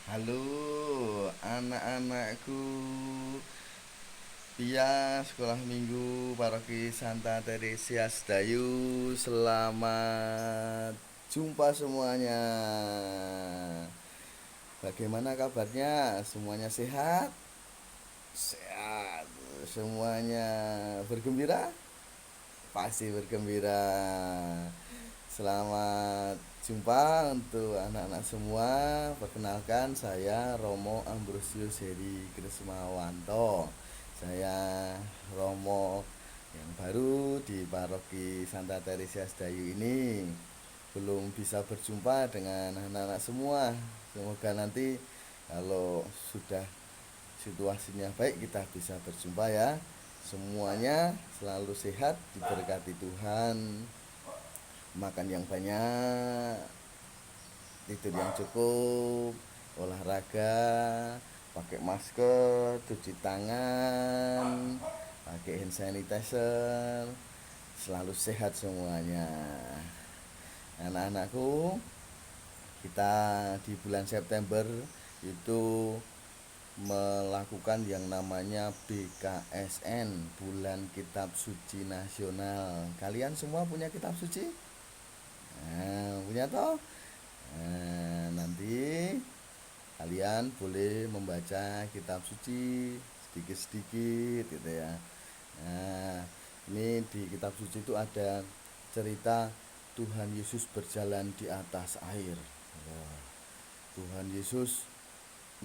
Halo anak-anakku, Pia sekolah minggu Paroki Santa Teresias Dayu. Selamat jumpa semuanya. Bagaimana kabarnya? Semuanya sehat? Sehat. Semuanya bergembira? Pasti bergembira. Selamat jumpa untuk anak-anak semua. Perkenalkan, saya Romo Ambrosius Heri Krismawanto. Saya Romo yang baru di Paroki Santa Teresias Dayu ini. Belum bisa berjumpa dengan anak-anak semua. Semoga nanti kalau sudah situasinya baik kita bisa berjumpa ya. Semuanya selalu sehat, diberkati Tuhan, makan yang banyak, tidur yang cukup, olahraga, pakai masker, cuci tangan, pakai hand sanitizer, selalu sehat semuanya. Anak-anakku, kita di bulan September itu melakukan yang namanya BKSN, Bulan Kitab Suci Nasional. Kalian semua punya kitab suci? Nah, punya toh? Nah, nanti kalian boleh membaca kitab suci sedikit-sedikit gitu ya. Nah, ini di kitab suci itu ada cerita Tuhan Yesus berjalan di atas air. Tuhan Yesus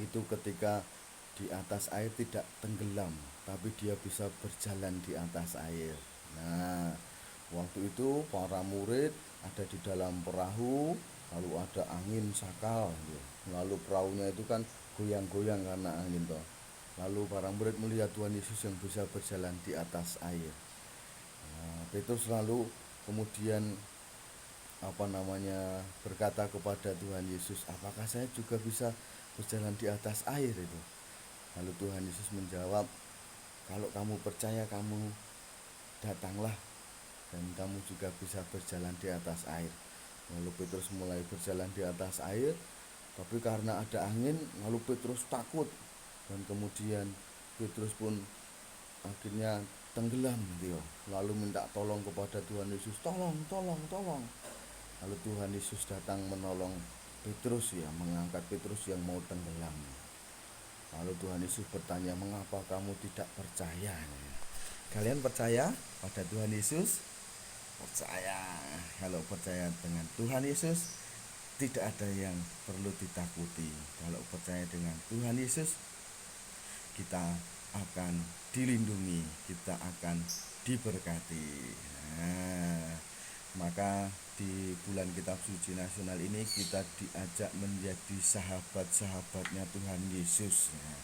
itu ketika di atas air tidak tenggelam, tapi dia bisa berjalan di atas air. Nah, waktu itu para murid ada di dalam perahu, lalu ada angin sakal, lalu perahunya itu kan goyang-goyang karena angin toh. Lalu para murid melihat Tuhan Yesus yang bisa berjalan di atas air. Nah, Petrus lalu kemudian berkata kepada Tuhan Yesus, apakah saya juga bisa berjalan di atas air itu? Lalu Tuhan Yesus menjawab, kalau kamu percaya, kamu datanglah dan kamu juga bisa berjalan di atas air. Lalu Petrus mulai berjalan di atas air, tapi karena ada angin, lalu Petrus takut dan kemudian Petrus pun akhirnya tenggelam gitu. Lalu minta tolong kepada Tuhan Yesus, tolong, tolong, tolong. Lalu Tuhan Yesus datang menolong Petrus ya, mengangkat Petrus yang mau tenggelam. Lalu Tuhan Yesus bertanya, mengapa kamu tidak percaya? Kalian percaya pada Tuhan Yesus? Percaya. Kalau percaya dengan Tuhan Yesus, tidak ada yang perlu ditakuti. Kalau percaya dengan Tuhan Yesus, kita akan dilindungi, kita akan diberkati. Nah, maka di bulan Kitab Suci Nasional ini kita diajak menjadi sahabat-sahabatnya Tuhan Yesus. Nah,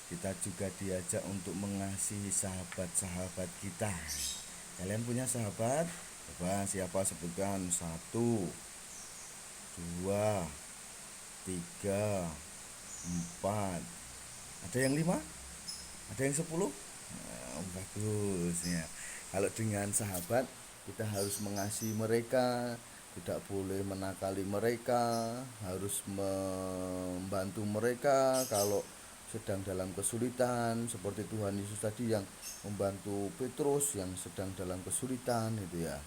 kita juga diajak untuk mengasihi sahabat-sahabat kita. Kalian punya sahabat? Coba siapa sebutkan? 1, 2, 3, 4. Ada yang 5? Ada yang 10? Bagus ya. Kalau dengan sahabat kita harus mengasihi mereka, tidak boleh menakali mereka, harus membantu mereka kalau sedang dalam kesulitan, seperti Tuhan Yesus tadi yang membantu Petrus yang sedang dalam kesulitan itu ya.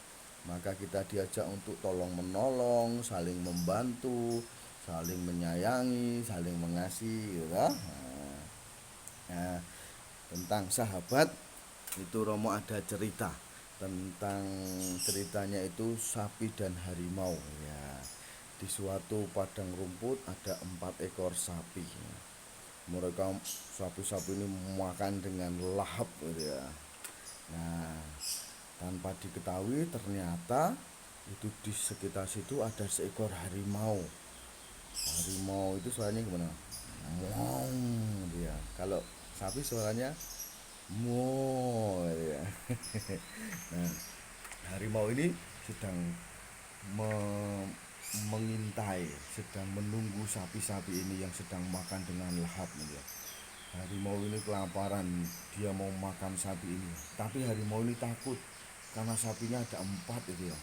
Maka kita diajak untuk tolong menolong, saling membantu, saling menyayangi, saling mengasihi gitu ya. Nah, tentang sahabat itu Romo ada cerita tentang, ceritanya itu sapi dan harimau ya. Di suatu padang rumput ada 4 ekor sapi. Mereka sapi-sapi ini makan dengan lahap gitu ya. Nah, tanpa diketahui ternyata itu di sekitar situ ada seekor harimau. Harimau itu suaranya gimana? Wow, dia. Kalau sapi suaranya mo ya. Nah, harimau ini sedang me- mengintai, sedang menunggu sapi-sapi ini yang sedang makan dengan lahap ya. Harimau ini kelaparan, dia mau makan sapi ini, tapi harimau ini takut karena sapinya ada 4 itu ya.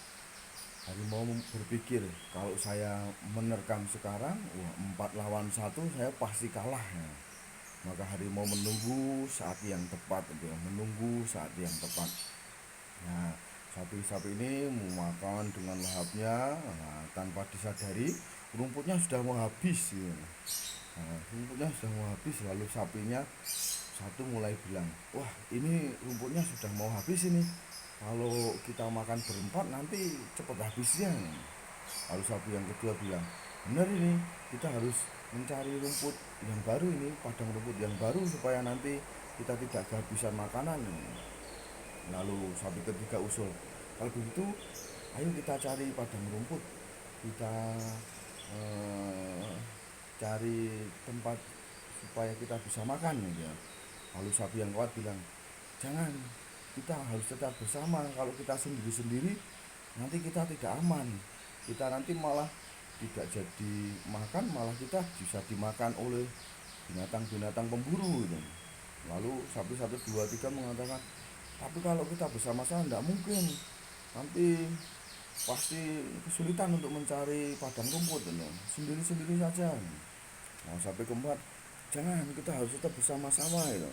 Harimau berpikir, kalau saya menerkam sekarang, wah 4 lawan 1 saya pasti kalah ya. Maka harimau menunggu saat yang tepat, gitu ya, menunggu saat yang tepat. Nah, sapi-sapi ini memakan dengan lahapnya, nah, tanpa disadari rumputnya sudah mau habis gitu. Nah, rumputnya sudah mau habis, lalu sapinya satu mulai bilang, wah ini rumputnya sudah mau habis ini, kalau kita makan berempat nanti cepat habisnya. Lalu sapi yang kedua bilang, benar ini, kita harus mencari rumput yang baru ini, padang rumput yang baru supaya nanti kita tidak kehabisan makanan. Lalu sapi ketiga usul, kalau begitu ayo kita cari padang rumput, kita eh, cari tempat supaya kita bisa makan gitu ya. Lalu sapi yang kuat bilang, jangan, kita harus tetap bersama, kalau kita sendiri-sendiri nanti kita tidak aman, kita nanti malah tidak jadi makan, malah kita bisa dimakan oleh binatang-binatang pemburu gitu. Lalu sapi satu dua tiga mengatakan, tapi kalau kita bersama-sama tidak mungkin, nanti pasti kesulitan untuk mencari padang rumput gitu. Sendiri-sendiri saja. Nah, sapi keempat, jangan, kita harus tetap bersama-sama gitu.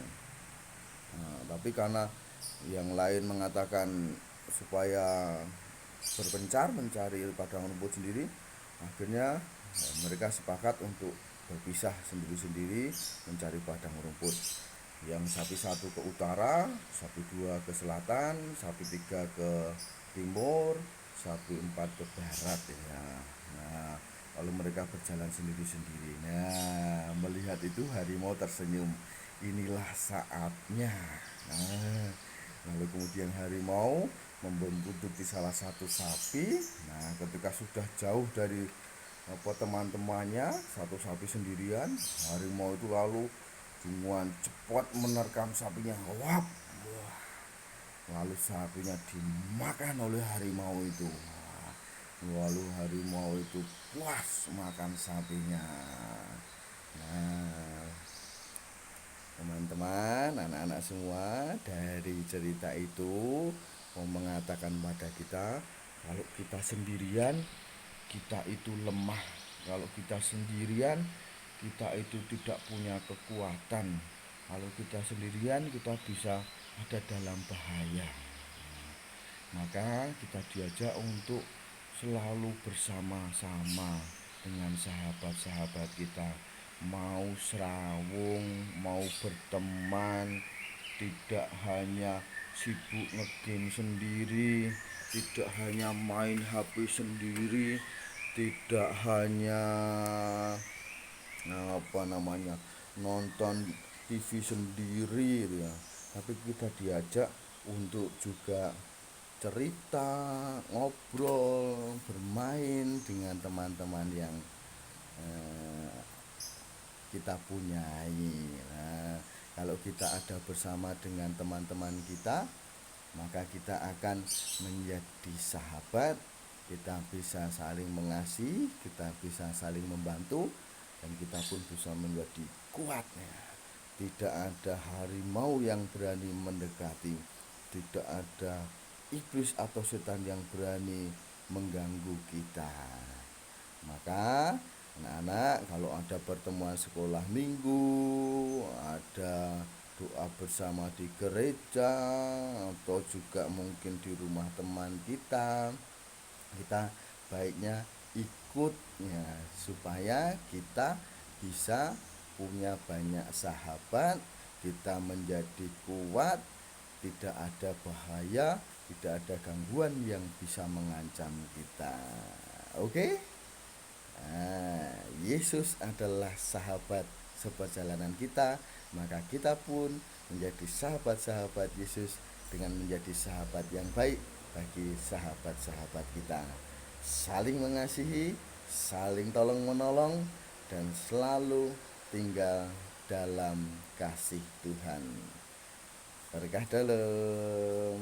Nah, tapi karena yang lain mengatakan supaya berpencar mencari padang rumput sendiri, akhirnya mereka sepakat untuk berpisah sendiri-sendiri mencari padang rumput. Yang sapi satu ke utara, sapi dua ke selatan, sapi tiga ke timur, sapi empat ke barat ya. Nah, lalu mereka berjalan sendiri-sendiri. Nah, melihat itu harimau tersenyum. Inilah saatnya. Nah, lalu kemudian harimau membuntuti salah satu sapi. Nah, ketika sudah jauh dari teman-temannya, satu sapi sendirian, harimau itu lalu dengan cepat menerkam sapinya. Wap, lalu sapinya dimakan oleh harimau itu. Lalu harimau itu puas makan sapinya. Nah, teman-teman, anak-anak semua, dari cerita itu mau mengatakan pada kita, kalau kita sendirian kita itu lemah, kalau kita sendirian kita itu tidak punya kekuatan, kalau kita sendirian kita bisa ada dalam bahaya. Maka kita diajak untuk selalu bersama-sama dengan sahabat-sahabat kita, mau serawung, mau berteman, tidak hanya sibuk ngegame sendiri, tidak hanya main HP sendiri, tidak hanya nonton TV sendiri ya, tapi kita diajak untuk juga cerita, ngobrol, bermain dengan teman-teman yang kita punyai. Nah, kalau kita ada bersama dengan teman-teman kita, maka kita akan menjadi sahabat, kita bisa saling mengasihi, kita bisa saling membantu, dan kita pun bisa menjadi kuat ya. Tidak ada harimau yang berani mendekati, tidak ada iblis atau setan yang berani mengganggu kita. Maka anak-anak, kalau ada pertemuan sekolah minggu, ada doa bersama di gereja, atau juga mungkin di rumah teman kita, kita baiknya ikut ya, supaya kita bisa punya banyak sahabat, kita menjadi kuat, tidak ada bahaya, tidak ada gangguan yang bisa mengancam kita. Oke? Nah, Yesus adalah sahabat seperjalanan kita, maka kita pun menjadi sahabat-sahabat Yesus dengan menjadi sahabat yang baik bagi sahabat-sahabat kita. Saling mengasihi, saling tolong-menolong, dan selalu tinggal dalam kasih Tuhan. Berkah dalam.